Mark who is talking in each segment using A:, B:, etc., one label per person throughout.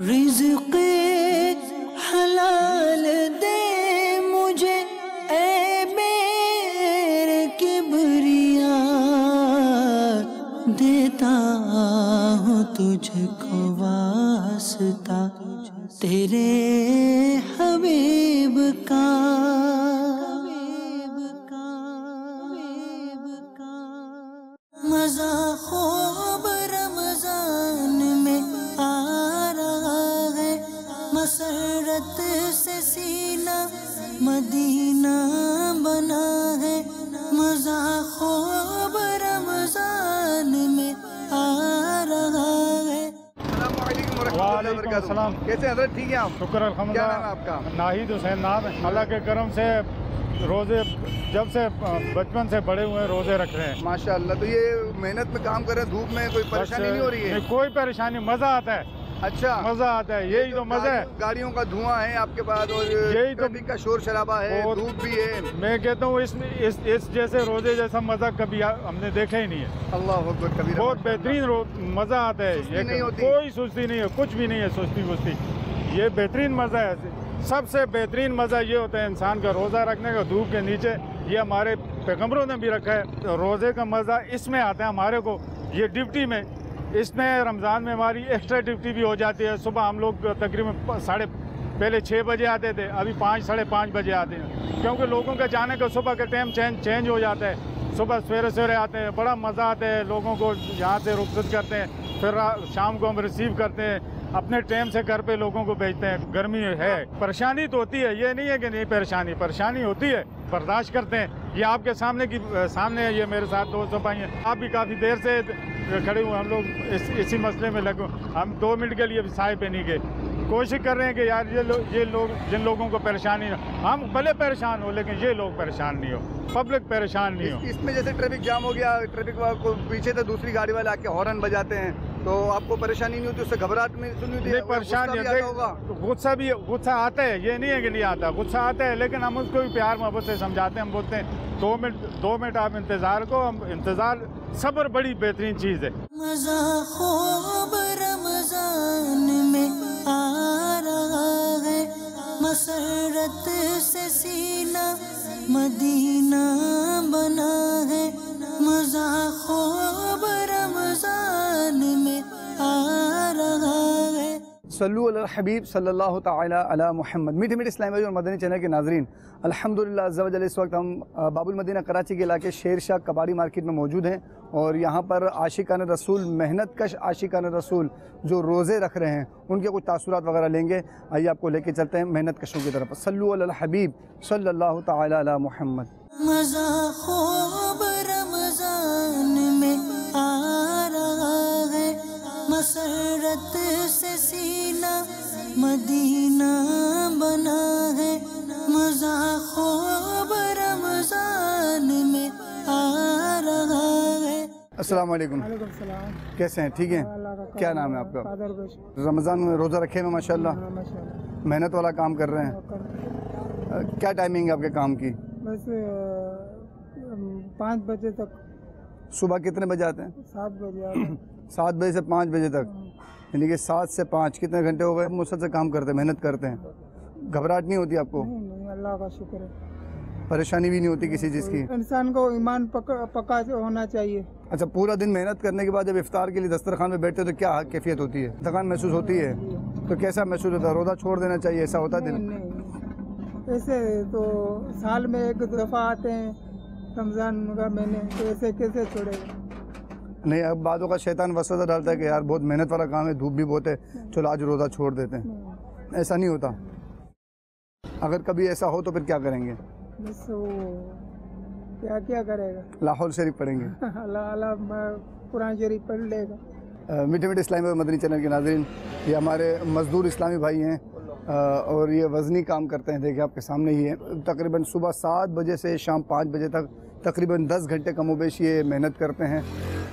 A: رزق حلال دے مجھے اے میرے کبریا، دیتا ہوں تجھ کو واسطہ تیرے حبیب کا۔ مزہ خوب رمضان میں آ رہا ہے، مسرت سے سینہ مدینہ بنا ہے۔ مزہ خوب رمضان میں آ رہا ہے۔
B: السلام علیکم ورحمۃ اللہ وبرکاتہ۔ کیسے حضرت؟ ٹھیک ہیں آپ؟
C: شکر الحمد
B: کیا نام ہے
C: للہ۔
B: آپ کا؟
C: ناہید حسین نام ہے۔ اللہ کے کرم سے روزے جب سے بچپن سے بڑے ہوئے روزے رکھ رہے ہیں
B: ماشاء اللہ۔ تو یہ محنت میں کام کر رہے ہیں، دھوپ میں کوئی پریشانی نہیں ہو رہی ہے؟
C: کوئی پریشانی، مزہ آتا ہے،
B: اچھا
C: مزہ آتا ہے، یہی تو مزہ ہے۔
B: گاڑیوں کا دھواں ہے آپ کے پاس اور
C: یہی تو
B: ٹریفک کا شور شرابہ ہے، دھوپ بھی ہے۔
C: میں کہتا ہوں اس جیسے روزے جیسا مزہ کبھی ہم نے دیکھا ہی نہیں ہے۔
B: اللہ اکبر کبیرہ۔
C: بہت بہترین مزہ آتا ہے،
B: سستی نہیں ہوتی؟
C: کوئی سستی نہیں ہے، کچھ بھی نہیں ہے سستی وستی، یہ بہترین مزہ ہے۔ سب سے بہترین مزہ یہ ہوتا ہے انسان کا روزہ رکھنے کا دھوپ کے نیچے۔ یہ ہمارے پیغمبروں نے بھی رکھا ہے، روزے کا مزہ اس میں آتا ہے ہمارے کو، یہ ڈیوٹی میں۔ اس میں رمضان میں ہماری ایکسٹرا ڈیوٹی بھی ہو جاتی ہے۔ صبح ہم لوگ تقریباً پہلے 6 بجے آتے تھے، ابھی 5 ساڑھے 5 بجے آتے ہیں، کیونکہ لوگوں کا جانے کا صبح کا ٹائم چینج ہو جاتا ہے۔ صبح سویرے آتے ہیں، بڑا مزہ آتا ہے، لوگوں کو یہاں سے رخصت کرتے ہیں، پھر شام کو ہم ریسیو کرتے ہیں، اپنے ٹائم سے گھر پہ لوگوں کو بھیجتے ہیں۔ گرمی ہے، پریشانی تو ہوتی ہے، یہ نہیں ہے کہ نہیں پریشانی ہوتی ہے، برداشت کرتے ہیں۔ یہ آپ کے سامنے ہے، یہ میرے ساتھ دوست بھائی ہیں، آپ بھی کافی دیر سے کھڑے ہوئے، ہم لوگ اسی مسئلے میں لگے، ہم 2 منٹ کے لیے بھی سائے پہ نہیں گئے۔ کوشش کر رہے ہیں کہ یار یہ لوگ جن لوگوں کو پریشانی نہ، ہم بھلے پریشان ہو لیکن یہ لوگ پریشان نہیں ہو، پبلک پریشان نہیں ہو۔
B: اس میں جیسے ٹریفک جام ہو گیا، ٹریفک کو پیچھے سے دوسری گاڑی والے آ کے ہارن بجاتے ہیں، تو آپ کو پریشانی نہیں ہوتی؟ اس سے گھبراہٹ نہیں ہوتی؟
C: پریشانی غصہ آتا ہے، یہ نہیں ہے کہ نہیں آتا، غصہ آتا ہے، لیکن ہم اس کو بھی پیار محبت سے سمجھاتے ہیں۔ ہم بولتے ہیں 2 منٹ آپ انتظار کو، انتظار صبر بڑی بہترین چیز ہے۔
A: مزہ خوب رمضان میں آ رہا ہے، مسرت سے سینہ مدینہ بنا ہے۔ مزہ خوب رمضان میں آ رہا ہے۔
B: صلو علی الحبیب صلی اللہ تعالی علی محمد۔ میٹھے اسلامی بھائی اور مدنی چینل کے ناظرین، الحمدللہ عز و جل اس وقت ہم باب المدینہ کراچی کے علاقے شیر شاہ کباڑی مارکیٹ میں موجود ہیں، اور یہاں پر عاشقان رسول، محنت کش عاشقان رسول جو روزے رکھ رہے ہیں ان کے کچھ تاثرات وغیرہ لیں گے۔ آئیے آپ کو لے کے چلتے ہیں محنت کشوں کی طرف۔ صلو علی الحبیب صلی اللہ تعالی علی محمد۔
A: مزہ خوب رمضان میں آ رہا ہے، مسرت سے سینہ مدینہ بنا ہے۔ مزہ خوب رمضان میں آ رہا ہے۔
B: السلام علیکم۔
D: وعلیکم السلام۔
B: کیسے ہیں؟ ٹھیک ہیں؟ کیا نام ہے آپ کا؟
D: قادر بش۔
B: رمضان میں روزہ رکھے ہوئے ماشاء اللہ،
D: ماشاءاللہ۔
B: محنت والا کام کر رہے ہیں۔ کیا ٹائمنگ ہے آپ کے کام کی؟
D: بس 5 بجے تک۔
B: صبح کتنے بجے آتے ہیں؟
D: 7 بجے آتے ہیں۔
B: 7 بجے سے 5 بجے تک، یعنی کہ 7 سے 5 کتنے گھنٹے ہو گئے؟ مسلسل کام کرتے ہیں، محنت کرتے ہیں، گھبراہٹ نہیں ہوتی آپ کو؟
D: نہیں، اللہ کا شکر ہے۔
B: پریشانی بھی نہیں ہوتی کسی چیز کی؟
D: انسان کو ایمان پکا ہونا چاہیے۔
B: اچھا، پورا دن محنت کرنے کے بعد جب افطار کے لیے دسترخوان پہ بیٹھتے تو کیا کیفیت ہوتی ہے؟ تھکان محسوس ہوتی ہے؟ تو کیسا محسوس ہوتا ہے؟ روزہ چھوڑ دینا چاہیے، ایسا ہوتا ہے دل؟
D: نہیں، ایسے تو سال میں 1 دفعہ آتے ہیں رمضان کا مہینے، تو ایسے کیسے چھوڑے گا؟
B: نہیں، اب بعضوں کا شیطان وسوسہ ڈالتا ہے کہ یار بہت محنت والا کام ہے، دھوپ بھی بہت ہے، چلو آج روزہ چھوڑ دیتے ہیں۔ ایسا نہیں ہوتا؟ اگر کبھی ایسا ہو تو پھر کیا کریں گے؟
D: بس وہ کیا کرے گا؟
B: لاہور شریف پڑھیں گے؟
D: اللہ قرآن شریف پڑھ لے گا۔
B: میٹھے اسلامی اور مدنی چینل کے ناظرین، یہ ہمارے مزدور اسلامی بھائی ہیں، اور یہ وزنی کام کرتے ہیں، دیکھیں آپ کے سامنے ہی ہے۔ تقریباً صبح 7 بجے سے شام 5 بجے تک تقریباً 10 گھنٹے کم و بیش یہ محنت کرتے ہیں،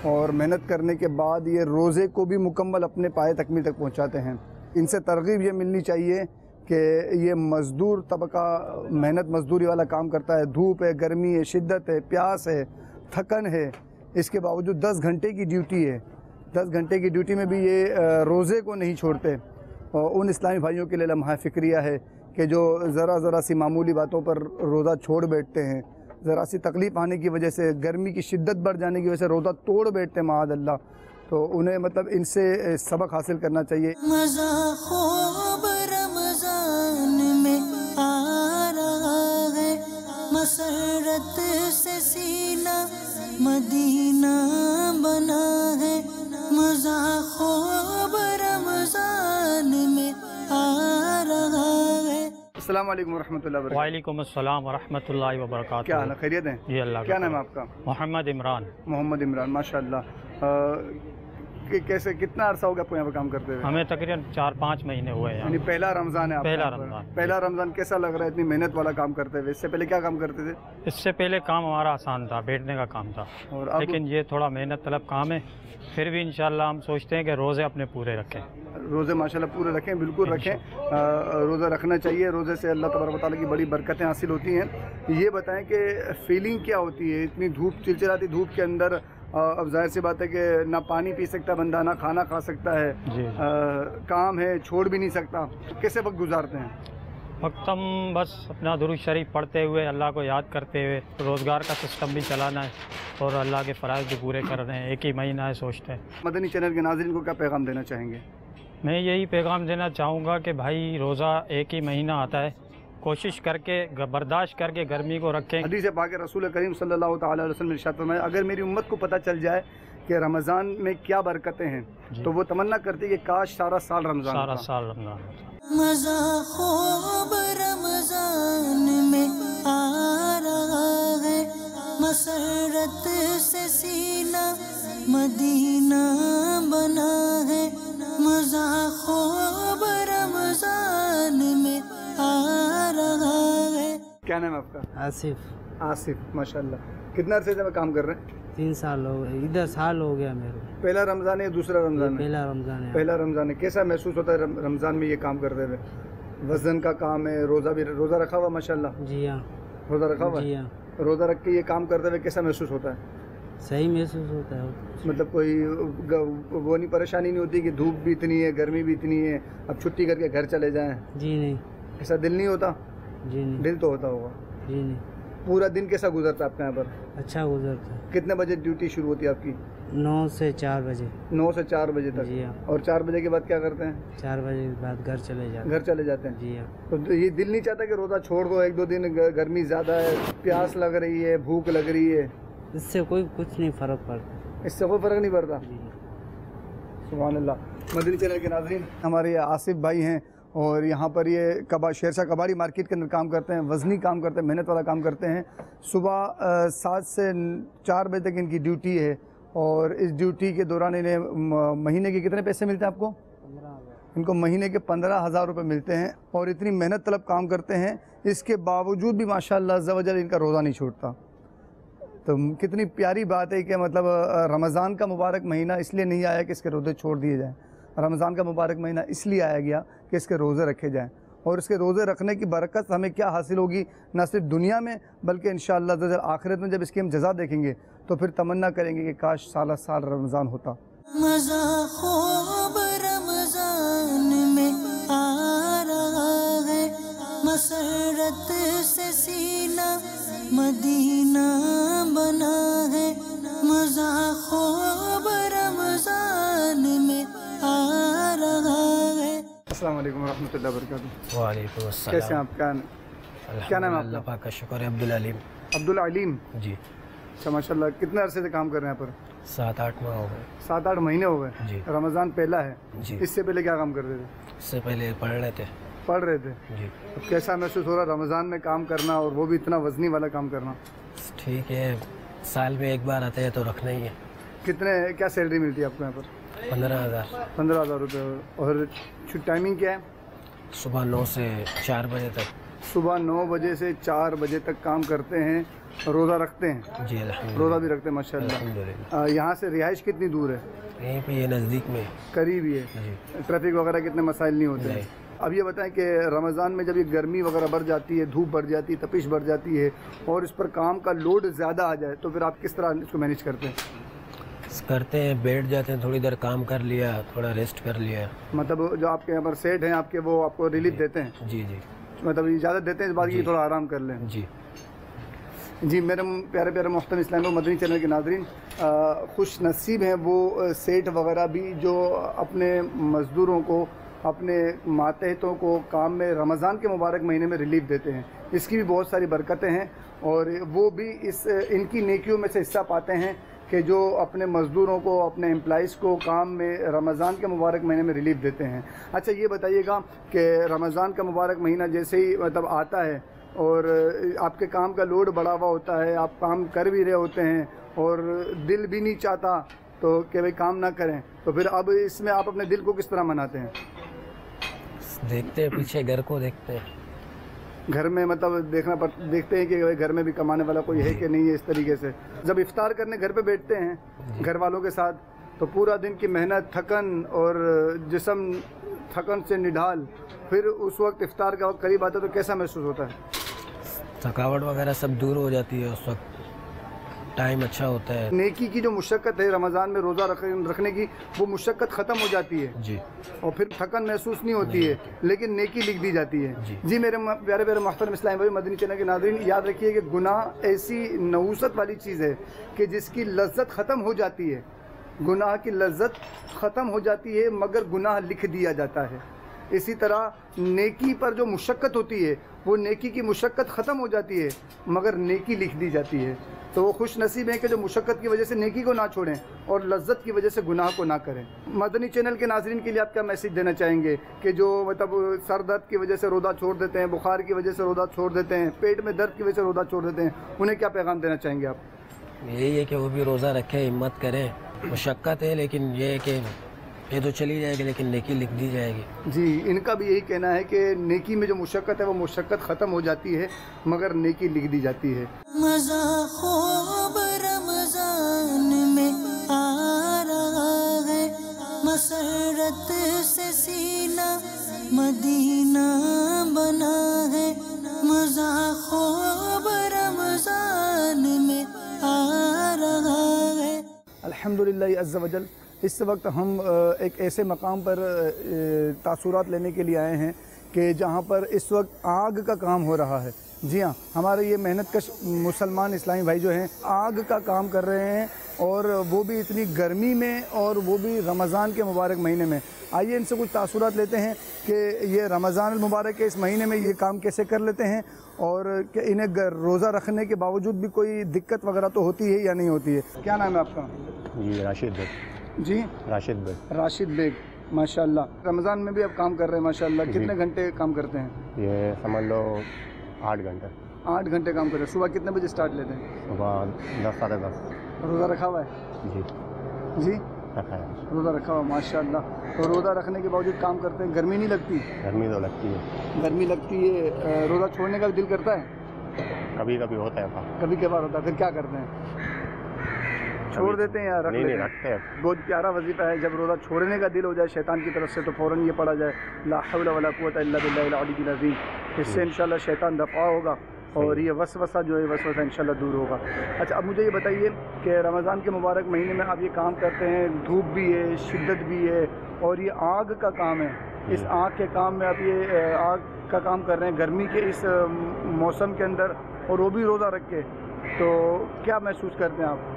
B: اور محنت کرنے کے بعد یہ روزے کو بھی مکمل اپنے پائے تکمیل تک پہنچاتے ہیں۔ ان سے ترغیب یہ ملنی چاہیے کہ یہ مزدور طبقہ محنت مزدوری والا کام کرتا ہے، دھوپ ہے، گرمی ہے، شدت ہے، پیاس ہے، تھکن ہے، اس کے باوجود 10 گھنٹے کی ڈیوٹی ہے، 10 گھنٹے کی ڈیوٹی میں بھی یہ روزے کو نہیں چھوڑتے، उन इस्लामी भाइयों के लिए लम्हा फ़िक्रिया है कि जो ज़रा सी मामूली बातों पर रोज़ा छोड़ बैठते हैं, ज़रा सी तकलीफ़ आने की वजह से, गर्मी की शिद्दत बढ़ जाने की वजह से रोज़ा तोड़ बैठते हैं माअज़ अल्लाह। तो उन्हें मतलब इनसे सबक हासिल करना चाहिए।
A: मज़ा खूब रमज़ान में आ रहा है, मसरत से सीना मदीना बना है। मज़ा खूब रमज़ान में आ रहा है।
B: अस्सलाम वालेकुम वरहमतुल्लाहि वबरकातुहू।
E: वालेकुम अस्सलाम वरहमतुल्लाहि वबरकातुहू।
B: क्या हाल है, खैरियत है?
E: जी अल्लाह
B: क्या
E: का
B: नाम है
E: शुक्र।
B: आपका?
E: मोहम्मद इमरान।
B: मोहम्मद इमरान, माशाअल्लाह। कैसे कितना अरसा हो गया आपको यहाँ पर काम करते हुए?
E: हमें तकरीबन 4-5 महीने हुए हैं।
B: यानी पहला रमज़ान है आपका
E: पहला
B: यहाँ पर?
E: रमज़ान।
B: पहला रमज़ान कैसा लग रहा है इतनी मेहनत वाला काम करते हुए? इससे पहले क्या काम करते थे?
E: इससे पहले काम हमारा आसान था, बैठने का काम था,
B: और अब
E: लेकिन ये थोड़ा मेहनत तलब काम है। फिर भी इंशाल्लाह हम सोचते हैं कि रोज़े अपने पूरे रखें।
B: रोज़े माशाल्लाह पूरे रखें, बिल्कुल रखें। रोज़ा रखना चाहिए। रोज़े से अल्लाह तबारक व तआला की बड़ी बरकतें हासिल होती हैं। ये बताएं कि फ़ीलिंग क्या होती है इतनी धूप, चिलचिलाती धूप के अंदर? अब जाहिर सी बात है कि ना पानी पी सकता बंदा, ना खाना खा सकता है,
E: जी।
B: काम है, छोड़ भी नहीं सकता। कैसे वक्त गुजारते हैं?
E: वक्त हम बस अपना दुरूद शरीफ पढ़ते हुए, अल्लाह को याद करते हुए, रोज़गार का सिस्टम भी चलाना है और अल्लाह के फ़राइज़ भी पूरे कर रहे हैं। एक ही महीना है, सोचते हैं।
B: मदनी चैनल के नाज़रीन को क्या पैगाम देना चाहेंगे?
E: मैं यही पैगाम देना चाहूँगा कि भाई रोज़ा एक ही महीना आता है, कोशिश करके बर्दाश्त करके गर्मी को रखें।
B: हदीस पाक रसूल करीम सल्लल्लाहु तआला अलैहि वसल्लम ने इरशाद फरमाया, अगर मेरी उम्मत को पता चल जाए कि रमज़ान में क्या बरकतें हैं तो वो तमन्ना करती है कि काश सारा साल रमज़ान
E: सारा
B: होता।
E: साल रमज़ान होता।
A: मज़ा खूब रमज़ान में आ रहा है, मसरत से सीना मदीना बना है। मज़ा खूब रमज़ान में आ रहा है।
B: क्या नाम है आपका?
F: आसिफ।
B: आसिफ, माशाल्लाह। कितना अरसे से काम कर रहे हैं?
F: 3 साल हो गए, इधर साल हो गया मेरे को।
B: पहला रमज़ान है, दूसरा रमज़ान है?
F: पहला रमज़ान है।
B: पहला रमज़ान है। कैसा महसूस होता है रमज़ान में ये काम करते हुए? वज़न का काम है, रोज़ा रखा हुआ माशाल्लाह?
F: जी हाँ।
B: रोज़ा रखा हुआ
F: जी
B: है?
F: हाँ।
B: रोज़ा रख के ये काम करते हुए कैसा महसूस होता है?
F: सही महसूस होता है।
B: मतलब कोई वो नहीं, परेशानी नहीं होती कि धूप भी इतनी है, गर्मी भी इतनी है, अब छुट्टी करके घर चले जाएं?
F: जी नहीं।
B: ऐसा दिल नहीं होता?
F: जी नहीं।
B: दिल तो होता होगा।
F: जी नहीं।
B: पूरा दिन कैसा गुजरता है आपके यहाँ पर?
F: अच्छा गुजरता है।
B: कितने बजे ड्यूटी शुरू होती है आपकी?
F: 9 से 4 बजे।
B: 9 से 4 बजे तक?
F: जी हाँ।
B: और 4 बजे के बाद क्या करते हैं?
F: 4 बजे के बाद घर चले जाते
B: घर चले जाते हैं?
F: जी हाँ।
B: तो ये दिल नहीं चाहता कि रोज़ा छोड़ दो, 1-2 दिन गर्मी ज़्यादा है, प्यास लग रही है, भूख लग रही है?
F: इससे कोई कुछ नहीं फ़र्क पड़ता।
B: इससे कोई फ़र्क नहीं पड़ता?
F: जी।
B: सुभान अल्लाह। मदनी चैनल के नाज़रीन, हमारे ये आसिफ भाई हैं और यहाँ पर ये शेरशाह कबाड़ी मार्केट के अंदर काम करते हैं, वज़नी काम करते हैं, मेहनत वाला काम करते हैं। सुबह 7 से 4 बजे तक इनकी ड्यूटी है और इस ड्यूटी के दौरान इन्हें महीने के कितने पैसे मिलते हैं आपको?
F: 15,000।
B: इनको महीने के 15,000 रुपये मिलते हैं और इतनी मेहनत तलब काम करते हैं, इसके बावजूद भी माशाअल्लाह अज़्ज़ा वजल इनका रोज़ा नहीं छूटता। तो कितनी प्यारी बात है कि मतलब रमज़ान का मुबारक महीना इसलिए नहीं आया कि इसके रोज़े छोड़ दिए जाएँ। रमज़ान का मुबारक महीना इसलिए आया गया कि इसके रोज़े रखे जाएँ और इसके रोज़े रखने की बरकत हमें क्या हासिल होगी, न सिर्फ दुनिया में बल्कि इंशाअल्लाह अज़्ज़ा वजल आखिरत में जब इसकी हम जज़ा देखेंगे तो फिर तमन्ना करेंगे कि काश साल साल रमज़ान होता।
A: मज़ा खूब रमज़ान में आ रहा है, मसरत से सीना मदीना बना है। मज़ा खूब रमज़ान में आ रहा है।
B: अस्सलाम वालेकुम रहमतुल्लाहि व बरकातुहू।
F: वालेकुम अस्सलाम।
B: कैसे हैं आप? क्या नाम है आपका?
F: अल्लाह पाक का शुक्र है। अब्दुल अलीम।
B: अब्दुल अलीम।
F: जी।
B: अच्छा माशाल्लाह। कितने अरसे से काम कर रहे हैं यहाँ पर?
F: 7-8 माह हो गए।
B: 7-8 महीने हो गए।
F: जी।
B: रमज़ान पहला है।
F: जी।
B: इससे पहले क्या काम करते थे?
F: इससे पहले पढ़ रहे थे।
B: पढ़ रहे थे?
F: जी।
B: अब कैसा महसूस हो रहा रमज़ान में काम करना और वो भी इतना वज़नी वाला काम करना?
F: ठीक है, साल में एक बार आते हैं तो रखना ही है।
B: कितने क्या सैलरी मिलती है आपको यहाँ पर?
F: 15,000।
B: 15,000 रुपये। और टाइमिंग क्या है?
F: सुबह 9 से 4 बजे तक।
B: सुबह 9 बजे से 4 बजे तक काम करते हैं, रोज़ा रखते हैं?
F: जी अल्हम्दुलिल्लाह।
B: रोज़ा भी रखते हैं माशाल्लाह।
F: अल्हम्दुलिल्लाह।
B: यहाँ से रिहाइश कितनी दूर है?
F: यहीं पे ये नज़दीक में।
B: करीब ही है?
F: जी।
B: ट्रैफिक वगैरह कितने मसाइल नहीं होते हैं? अब ये बताएं कि रमज़ान में जब ये गर्मी वगैरह बढ़ जाती है, धूप बढ़ जाती है, तपिश बढ़ जाती है और इस पर काम का लोड ज़्यादा आ जाए तो फिर आप किस तरह इसको मैनेज करते हैं?
F: बस करते हैं, बैठ जाते हैं, थोड़ी देर काम कर लिया, थोड़ा रेस्ट कर लिया।
B: मतलब जो आपके यहाँ पर सेठ हैं आपके, वो आपको रिलीफ देते हैं?
F: जी जी
B: मतलब इजाज़त देते हैं इस बात की थोड़ा आराम कर लें?
F: जी
B: जी। मेरे प्यारे प्यारे मोहतरम इस्लामी और मदनी चैनल के नाज़रीन, खुश नसीब हैं वो सेठ वगैरह भी जो अपने मज़दूरों को, अपने मातहतों को काम में रमज़ान के मुबारक महीने में रिलीफ देते हैं। इसकी भी बहुत सारी बरकतें हैं और वो भी इनकी नेकियों में से हिस्सा पाते हैं कि जो अपने मज़दूरों को, अपने एम्प्लॉइज़ को काम में रमज़ान के मुबारक महीने में रिलीफ देते हैं। अच्छा, ये बताइएगा कि रमज़ान का मुबारक महीना जैसे ही मतलब आता है और आपके काम का लोड बढ़ा हुआ होता है, आप काम कर भी रहे होते हैं और दिल भी नहीं चाहता तो कि भाई काम ना करें, तो फिर अब इसमें आप अपने दिल को किस तरह मनाते हैं?
F: देखते हैं, पीछे घर को देखते हैं।
B: घर में मतलब देखते हैं कि भाई घर में भी कमाने वाला कोई है कि नहीं है। इस तरीके से जब इफ्तार करने घर पे बैठते हैं घर वालों के साथ, तो पूरा दिन की मेहनत, थकन और जिस्म थकन से निढाल, फिर उस वक्त इफ्तार का वक्त करीब आता है तो कैसा महसूस होता है?
F: थकावट वगैरह सब दूर हो जाती है, उस वक्त टाइम अच्छा होता है।
B: नेकी की जो मुशक्क़त है रमज़ान में रोज़ा रखने की, वो मुशक्क़त ख़त्म हो जाती है
F: जी,
B: और फिर थकन महसूस नहीं होती है, लेकिन नेकी लिख दी जाती है। जी मेरे प्यारे प्यारे मोहतरम इस्लामी भाई, मदनी चैनल के नाज़रीन, याद रखिए कि गुनाह ऐसी नऊसत वाली चीज़ है कि जिसकी लज्जत ख़त्म हो जाती है। गुनाह की लज्जत ख़त्म हो जाती है मगर गुनाह लिख दिया जाता है। इसी तरह नेकी पर जो मुशक्क़त होती है, वो नेकी की मुशक्क़त ख़त्म हो जाती है मगर नेकी लिख दी जाती है। तो वो खुश नसीब हैं कि जो मुशक्क़त की वजह से नेकी को ना छोड़ें और लज्जत की वजह से गुनाह को ना करें। मदनी चैनल के नाज़रीन के लिए आप क्या मैसेज देना चाहेंगे कि जो मतलब सर दर्द की वजह से रोज़ा छोड़ देते हैं, बुखार की वजह से रोज़ा छोड़ देते हैं, पेट में दर्द की वजह से रोज़ा छोड़ देते हैं, उन्हें क्या पैगाम देना चाहेंगे आप?
F: यही है कि वो भी रोज़ा रखें, हिम्मत करें। मुशक्क़त है लेकिन ये है कि ये तो चली जाएगी लेकिन नेकी लिख दी जाएगी।
B: जी, इनका भी यही कहना है कि नेकी में जो मुशक्क़त है वो मुशक्क़त ख़त्म हो जाती है मगर नेकी लिख दी जाती है।
A: मज़ा ख़ूब रमज़ान में आ रहा है, मसरत से सीना मदीना बना है। मज़ा ख़ूब रमज़ान में आ रहा है।
B: अल्हम्दुलिल्लाह अज़्ज़ा वजल, इस वक्त हम एक ऐसे मकाम पर तासुरात लेने के लिए आए हैं कि जहाँ पर इस वक्त आग का काम हो रहा है। जी हाँ, हमारे ये मेहनत कश मुसलमान इस्लामी भाई जो हैं आग का काम कर रहे हैं और वो भी इतनी गर्मी में और वो भी रमज़ान के मुबारक महीने में। आइए इनसे कुछ तासुरात लेते हैं कि ये रमज़ान मुबारक के इस महीने में ये काम कैसे कर लेते हैं और कि इन्हें रोज़ा रखने के बावजूद भी कोई दिक्कत वगैरह तो होती है या नहीं होती है। क्या नाम है आपका?
G: जी राशिद बेग।
B: जी
G: राशिद बेग।
B: राशिद बेग, माशाल्लाह। रमज़ान में भी आप काम कर रहे हैं माशाल्लाह। कितने घंटे काम करते हैं?
G: ये समझ लो 8 घंटे।
B: 8 घंटे काम कर रहे हैं। सुबह कितने बजे स्टार्ट लेते हैं?
G: सुबह 10 साढ़े 10।
B: रोज़ा रखा हुआ है?
G: जी
B: जी,
G: रखा है।
B: रोज़ा रखा हुआ माशाल्लाह। तो रोज़ा रखने के बावजूद काम करते हैं, गर्मी नहीं लगती?
G: गर्मी तो लगती है।
B: गर्मी लगती है। रोज़ा छोड़ने का भी दिल करता है?
G: कभी कभी होता है।
B: कभी कभार होता है। फिर क्या करते हैं? छोड़ देते हैं या रख लेते हैं?
G: रखते हैं।
B: बहुत प्यारा वजीफ़ा है। जब रोज़ा छोड़ने का दिल हो जाए शैतान की तरफ से तो फ़ौरन ये पढ़ा जाए ला हौला वला कुव्वता इल्ला बिल्लाहिल अलीय्यिल अज़ीम। इससे इंशाल्लाह शैतान दफ़ा होगा और ये वसवसा जो है वसवसा इंशाल्लाह दूर होगा। अच्छा, अब मुझे ये बताइए कि रमज़ान के मुबारक महीने में आप ये काम करते हैं, धूप भी है, शिद्दत भी है और ये आग का काम है। इस आग के काम में आप ये आग का काम कर रहे हैं गर्मी के इस मौसम के अंदर और वो भी रोज़ा रख के, तो क्या महसूस करते हैं आप?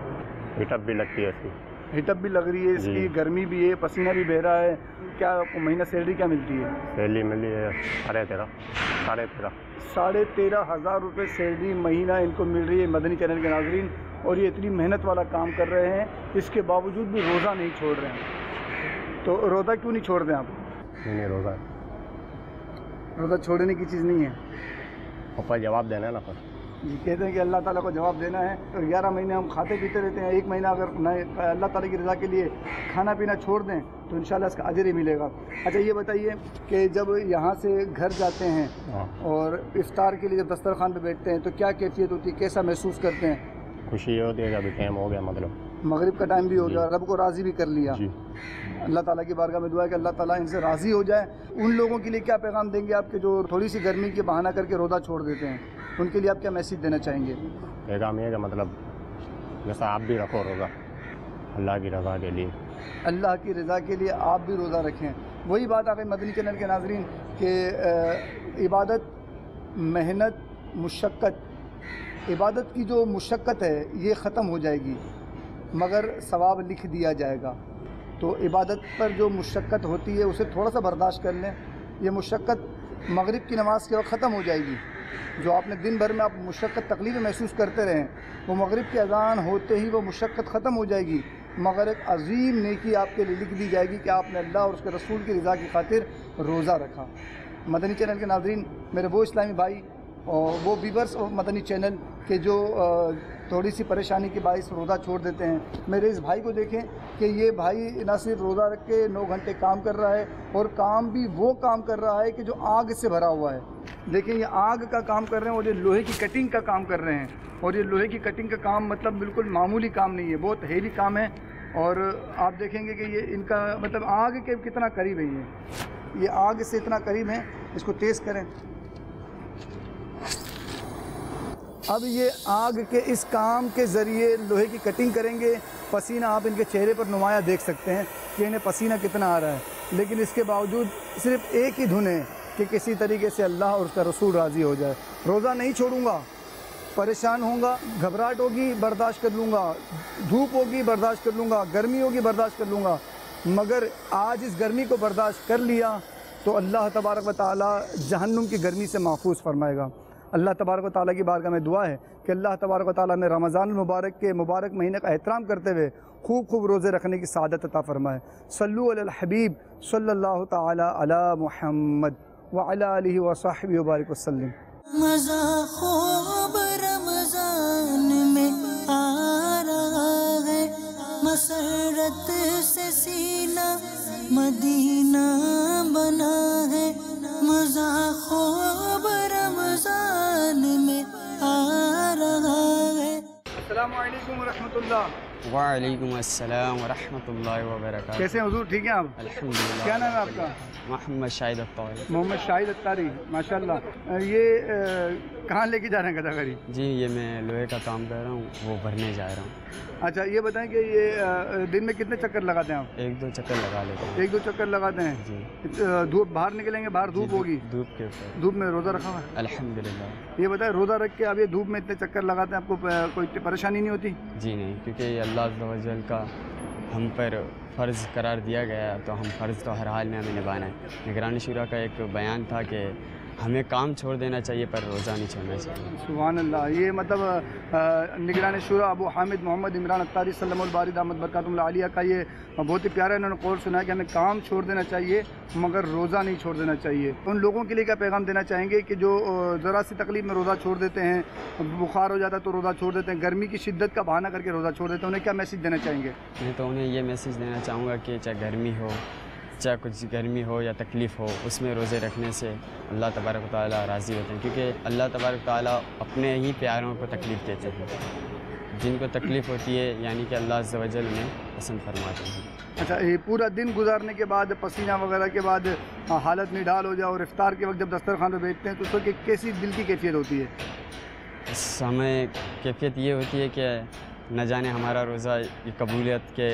G: हिटअप भी लगती है इसकी।
B: हिटअप भी लग रही है इसकी, गर्मी भी है, पसीना भी बह रहा है। क्या आपको महीना सैलरी क्या मिलती है?
G: सैलरी मिली है 13.5
B: 13,500 रुपये सैलरी महीना इनको मिल रही है मदनी चैनल के नाज़रीन। और ये इतनी मेहनत वाला काम कर रहे हैं, इसके बावजूद भी रोज़ा नहीं छोड़ रहे हैं। तो रोज़ा क्यों नहीं छोड़ रहे आप?
G: नहीं,
B: रोज़ा छोड़ने की चीज़ नहीं है,
G: ऊपर जवाब देना है ना। पर
B: ये कहते हैं कि अल्लाह ताला को जवाब देना है। और 11 महीने हम खाते पीते रहते हैं, एक महीना अगर अल्लाह ताला की रज़ा के लिए खाना पीना छोड़ दें तो इंशाल्लाह इसका अजर ही मिलेगा। अच्छा, ये बताइए कि जब यहाँ से घर जाते हैं और इफ्तार के लिए जब दस्तरखान पे बैठते हैं तो क्या कैफियत होती है, कैसा महसूस करते हैं?
G: खुशी ये होती है कि अभी टाइम हो गया, मतलब
B: मगरिब का टाइम भी हो गया, रब को राज़ी भी कर लिया। अल्लाह ताला की बारगाह में दुआ है कि अल्लाह ताला इनसे राज़ी हो जाए। उन लोगों के लिए क्या पैगाम देंगे आपके जो थोड़ी सी गर्मी के बहाना करके रोज़ा छोड़ देते हैं, उनके लिए आप क्या मैसेज देना चाहेंगे?
G: पैगाम ये है कि मतलब जैसा आप भी रखो रोज़ा, اللہ کی رضا کے لیے.
B: اللہ کی رضا کے لیے آپ بھی روزہ رکھیں. وہی بات آ گئی مدنی چینل کے ناظرین کہ عبادت، محنت، مشقت، عبادت کی جو مشقت ہے یہ ختم ہو جائے گی مگر ثواب لکھ دیا جائے گا. تو عبادت پر جو مشقت ہوتی ہے اسے تھوڑا سا برداشت کر لیں. یہ مشقت مغرب کی نماز کے وقت ختم ہو جائے گی. جو آپ نے دن بھر میں آپ مشقت تکلیف محسوس کرتے رہیں وہ مغرب کی اذان ہوتے ہی وہ مشقت ختم ہو جائے گی مگر ایک عظیم نیکی آپ کے لیے لکھ دی جائے گی کہ آپ نے اللہ اور اس کے رسول کی رضا کی خاطر روزہ رکھا. مدنی چینل کے ناظرین، میرے وہ اسلامی بھائی اور وہ ویورز اور مدنی چینل کہ جو تھوڑی سی پریشانی کے باعث روزہ چھوڑ دیتے ہیں، میرے اس بھائی کو دیکھیں کہ یہ بھائی نہ صرف روزہ رکھ کے 9 گھنٹے کام کر رہا ہے اور کام بھی وہ کام کر رہا ہے کہ جو آگ سے بھرا ہوا ہے. دیکھیں یہ آگ کا کام کر رہے ہیں اور یہ لوہے کی کٹنگ کا کام کر رہے ہیں. اور یہ لوہے کی کٹنگ کا کام مطلب بالکل معمولی کام نہیں ہے، بہت ہیوی کام ہے. اور آپ دیکھیں گے کہ یہ ان کا مطلب آگ کے کتنا قریب ہے. یہ آگ سے اتنا قریب ہے. اس کو تیز کریں. اب یہ آگ کے اس کام کے ذریعے لوہے کی کٹنگ کریں گے. پسینہ آپ ان کے چہرے پر نمایاں دیکھ سکتے ہیں کہ انہیں پسینہ کتنا آ رہا ہے، لیکن اس کے باوجود صرف ایک ہی دھن ہے کہ کسی طریقے سے اللہ اور اس کا رسول راضی ہو جائے. روزہ نہیں چھوڑوں گا، پریشان ہوں گا، گھبراہٹ ہوگی برداشت کر لوں گا، دھوپ ہوگی برداشت کر لوں گا، گرمی ہوگی برداشت کر لوں گا، مگر آج اس گرمی کو برداشت کر لیا تو اللہ تبارک و تعالی جہنم کی گرمی سے محفوظ فرمائے گا. اللہ تبارک و تعالیٰ کی بارگاہ میں دعا ہے کہ اللہ تبارک و تعالیٰ نے رمضان المبارک کے مبارک مہینے کا احترام کرتے ہوئے خوب روزے رکھنے کی سعادت عطا فرمائے. صلو علی الحبیب صلی اللہ تعالی علی محمد وعلی آلہ وصحبہ وبارک وسلم.
A: مزہ خوب رمضان میں آ رہا ہے، مسرت سے سینہ مدینہ بنا ہے. مزہ خوب رمضان میں آ رہا ہے.
B: السلام علیکم ورحمۃ اللہ.
H: وعلیکم السلام ورحمۃ اللہ وبرکاتہ.
B: کیسے ہیں حضور؟ ٹھیک ہیں آپ؟
H: الحمدللہ.
B: کیا نام ہے آپ کا؟
H: محمد شاہد الطاری.
B: محمد شاہد الطاری، ماشاء اللہ. یہ کہاں لے کے جا رہے ہیں گدا گری؟
H: جی یہ میں لوہے کا کام کر رہا ہوں، وہ بھرنے جا رہا ہوں.
B: اچھا یہ بتائیں کہ یہ دن میں کتنے چکر لگاتے ہیں آپ؟
H: 1-2 چکر لگا لیتے ہیں.
B: 1-2 چکر لگاتے ہیں.
H: جی
B: دھوپ باہر نکلیں گے، باہر دھوپ ہوگی،
H: دھوپ کے اوپر.
B: دھوپ میں روزہ رکھا ہوا ہے؟
H: الحمدللہ.
B: یہ بتائیں روزہ رکھ کے اب یہ دھوپ میں اتنے چکر لگاتے ہیں، آپ کو کوئی پریشانی نہیں ہوتی؟
H: جی نہیں، کیونکہ یہ اللہ عز و جل کا ہم پر فرض قرار دیا گیا تو ہم فرض تو ہر حال میں ہمیں نبھانا ہے. نگرانی شورا کا ایک بیان تھا کہ ہمیں کام چھوڑ دینا چاہیے پر روزہ نہیں چھوڑنا چاہیے.
B: سبحان اللہ. یہ مطلب نگران شورا ابو حامد محمد عمران الطاری سلم الباری دامت برکاتہ العالیہ کا یہ بہت ہی پیارا انہوں نے قول سنا ہے کہ ہمیں کام چھوڑ دینا چاہیے مگر روزہ نہیں چھوڑ دینا چاہیے. ان لوگوں کے لیے کیا پیغام دینا چاہیں گے کہ جو ذرا سی تکلیف میں روزہ چھوڑ دیتے ہیں، بخار ہو جاتا ہے تو روزہ چھوڑ دیتے ہیں، گرمی کی شدت کا بہانہ کر کے روزہ چھوڑ دیتے ہیں، انہیں کیا میسیج دینا چاہیں گے؟
H: میں تو انہیں یہ میسیج دینا چاہوں گا کہ چاہے گرمی ہو، چاہے کچھ گرمی ہو یا تکلیف ہو، اس میں روزے رکھنے سے اللہ تبارک و تعالیٰ راضی ہوتے ہیں. کیونکہ اللہ تبارک و تعالیٰ اپنے ہی پیاروں کو تکلیف دیتے ہیں. جن کو تکلیف ہوتی ہے یعنی کہ اللہ عز و جل انہیں پسند فرماتے ہیں.
B: اچھا یہ پورا دن گزارنے کے بعد پسینہ وغیرہ کے بعد حالت نڈال ہو جائے اور افطار کے وقت جب دسترخوان پہ بیٹھتے ہیں تو اس وقت کیسی دل کی کیفیت ہوتی ہے؟
H: اس ہمیں کیفیت یہ ہوتی ہے کہ نہ جانے ہمارا روزہ یہ قبولیت کے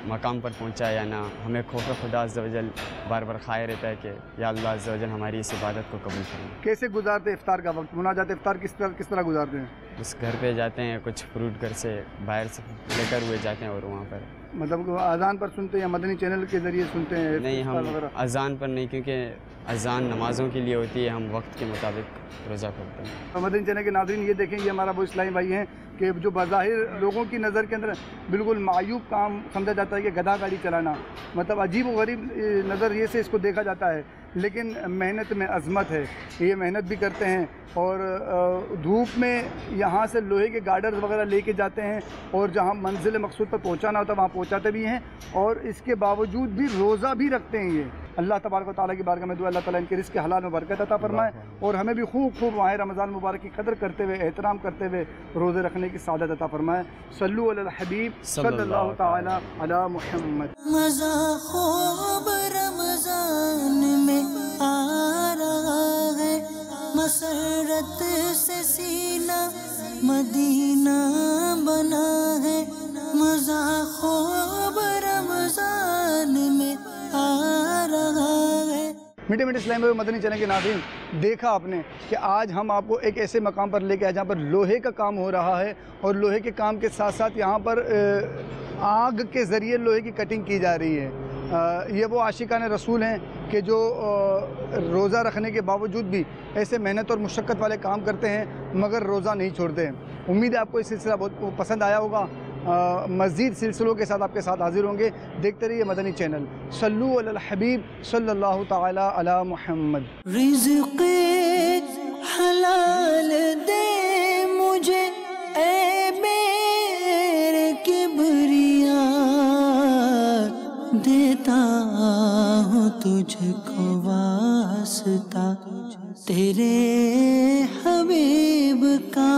H: مقام پر پہنچا یا نہ. ہمیں خوف خدا عز و جل بار بار کھائے رہتا ہے کہ یا اللہ عز و جل ہماری اس عبادت کو قبول کریں.
B: کیسے گزارتے افطار کا وقت؟ مناجات افطار کس طرح گزارتے ہیں؟
H: اس گھر پہ جاتے ہیں، کچھ فروٹ گھر سے باہر سے لے کر ہوئے جاتے ہیں اور وہاں پر.
B: مطلب اذان پر سنتے ہیں یا مدنی چینل کے ذریعے سنتے ہیں؟
H: نہیں، ہم اذان پر نہیں، کیونکہ اذان نمازوں کے لیے ہوتی ہے، ہم وقت کے مطابق روزہ کرتے ہیں.
B: مدنی چینل کے ناظرین یہ دیکھیں یہ ہمارا وہ اسلامی بھائی ہیں کہ جو بظاہر لوگوں کی نظر کے اندر بالکل معیوب کام سمجھا جاتا ہے کہ گدھا گاڑی چلانا، مطلب عجیب و غریب نظریے سے اس کو دیکھا جاتا ہے، لیکن محنت میں عظمت ہے. یہ محنت بھی کرتے ہیں اور دھوپ میں یہاں سے لوہے کے گارڈرز وغیرہ لے کے جاتے ہیں اور جہاں منزل مقصود پر پہنچانا ہوتا ہے وہاں پہنچاتے بھی ہیں اور اس کے باوجود بھی روزہ بھی رکھتے ہیں. یہ اللہ تبارک و تعالیٰ کی بارگاہ میں دعا اللہ تعالیٰ ان کے رزق کے حلال میں برکت عطا فرمائے اور ہمیں بھی خوب ماہ رمضان مبارک کی قدر کرتے ہوئے، احترام کرتے ہوئے روزے رکھنے کی سعادت عطا فرمائے. صلو علی الحبیب صلی اللہ تعالی علی محمد.
A: مزہ خوب رمضان میں آ رہا ہے، مسرت سے سینہ مدینہ بنا ہے. مزہ خوب
B: میٹھے میٹھے اسلامی بھائی مدنی چینل کے ناظرین، دیکھا آپ نے کہ آج ہم آپ کو ایک ایسے مقام پر لے کے آئے جہاں پر لوہے کا کام ہو رہا ہے، اور لوہے کے کام کے ساتھ ساتھ یہاں پر آگ کے ذریعے لوہے کی کٹنگ کی جا رہی ہے۔ یہ وہ عاشقان رسول ہیں کہ جو روزہ رکھنے کے باوجود بھی ایسے محنت اور مشقت والے کام کرتے ہیں مگر روزہ نہیں چھوڑتے۔ امید ہے آپ کو یہ سلسلہ بہت پسند آیا ہوگا۔ مزید سلسلوں کے ساتھ آپ کے ساتھ حاضر ہوں گے، دیکھتے رہیے مدنی چینل۔ صلو علی الحبیب صلی اللہ تعالی علی محمد۔
A: رزق حلال دے مجھے اے میرے کبریا، دیتا ہوں تجھ کو واسطہ تیرے حبیب کا۔